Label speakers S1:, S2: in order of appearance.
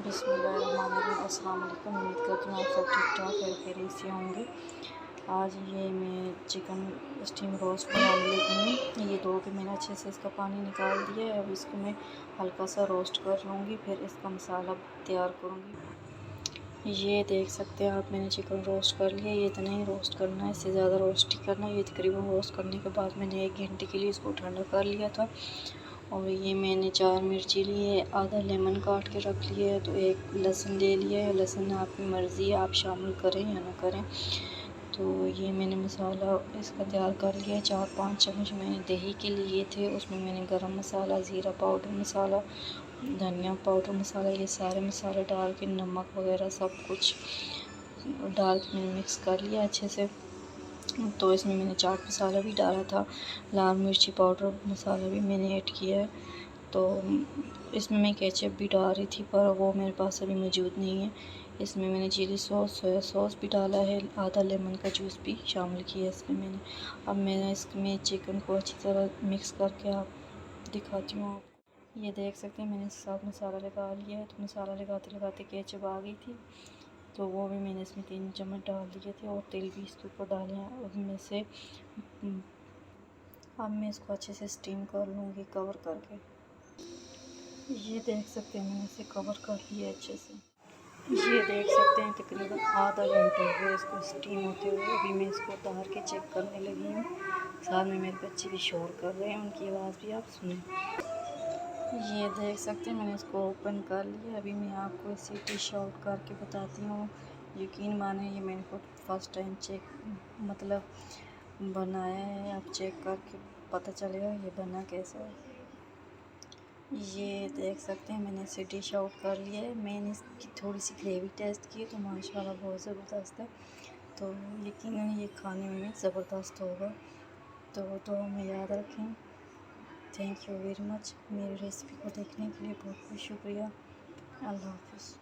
S1: बिस्मिल्लाहिर्रहमानिर्रहीम। अस्सलाम वालेकुम। उम्मीद करती हूँ आप सब ठीक ठाक और खैरियत से होंगे। आज ये मैं चिकन स्टीम रोस्ट बनाने लगी हूँ। ये धो के मैंने अच्छे से इसका पानी निकाल दिया है। अब इसको मैं हल्का सा रोस्ट कर लूँगी, फिर इसका मसाला तैयार करूँगी। ये देख सकते हैं आप, मैंने चिकन रोस्ट कर लिया। ये इतना ही रोस्ट करना है, इससे ज़्यादा रोस्ट ही करना है। ये तकरीबन रोस्ट करने के बाद मैंने 1 घंटे के लिए इसको ठंडा कर लिया था। और ये मैंने 4 मिर्ची ली है, आधा लेमन काट के रख लिया है, तो 1 लहसुन ले लिया है। लहसुन आपकी मर्ज़ी है, आप शामिल करें या ना करें। तो ये मैंने मसाला इसका तैयार कर लिया है। 4-5 चम्मच मैंने दही के लिए थे, उसमें मैंने गरम मसाला, ज़ीरा पाउडर मसाला, धनिया पाउडर मसाला, ये सारे मसाले डाल के, नमक वगैरह सब कुछ डाल के मैंने मिक्स कर लिया अच्छे से। तो इसमें मैंने चाट मसाला भी डाला था, लाल मिर्ची पाउडर मसाला भी मैंने ऐड किया है। तो इसमें मैं केचप भी डाल रही थी, पर वो मेरे पास अभी मौजूद नहीं है। इसमें मैंने चिली सॉस, सोया सॉस भी डाला है, आधा लेमन का जूस भी शामिल किया है इसमें मैंने। अब मैं इसमें चिकन को अच्छी तरह मिक्स करके आप दिखाती हूँ आपको। ये देख सकते हैं मैंने साथ मसाला लगा लिया है। तो मसाला लगाते लगाते केचप आ गई थी, तो वो भी मैंने इसमें 3 चम्मच डाल दिए थे, और तेल भी इसके ऊपर डाले हैं। अब मैं इसको अच्छे से स्टीम कर लूँगी कवर करके। ये देख सकते हैं मैंने इसे कवर कर लिया अच्छे से। ये देख सकते हैं तकरीबन आधा घंटा हुआ इसको स्टीम होते हुए। अभी मैं इसको उतार के चेक करने लगी हूँ। साथ में मेरे बच्चे भी शोर कर रहे हैं, उनकी आवाज़ भी आप सुनें। ये देख सकते हैं मैंने इसको ओपन कर लिया। अभी मैं आपको इसे डिश आउट करके बताती हूँ। यकीन माने, ये मैंने खुद फर्स्ट टाइम बनाया है। आप चेक करके पता चलेगा ये बना कैसा है। ये देख सकते हैं मैंने इसे डिश आउट कर लिया है। मैंने इसकी थोड़ी सी ग्रेवी टेस्ट की, तो माशाल्लाह बहुत ज़बरदस्त है। तो यकीनन ये खाने में भी ज़बरदस्त होगा। तो हमें याद रखें। Thank you very much. मेरी रेसिपी को देखने के लिए बहुत बहुत शुक्रिया। अल्लाह हाफ़िज़।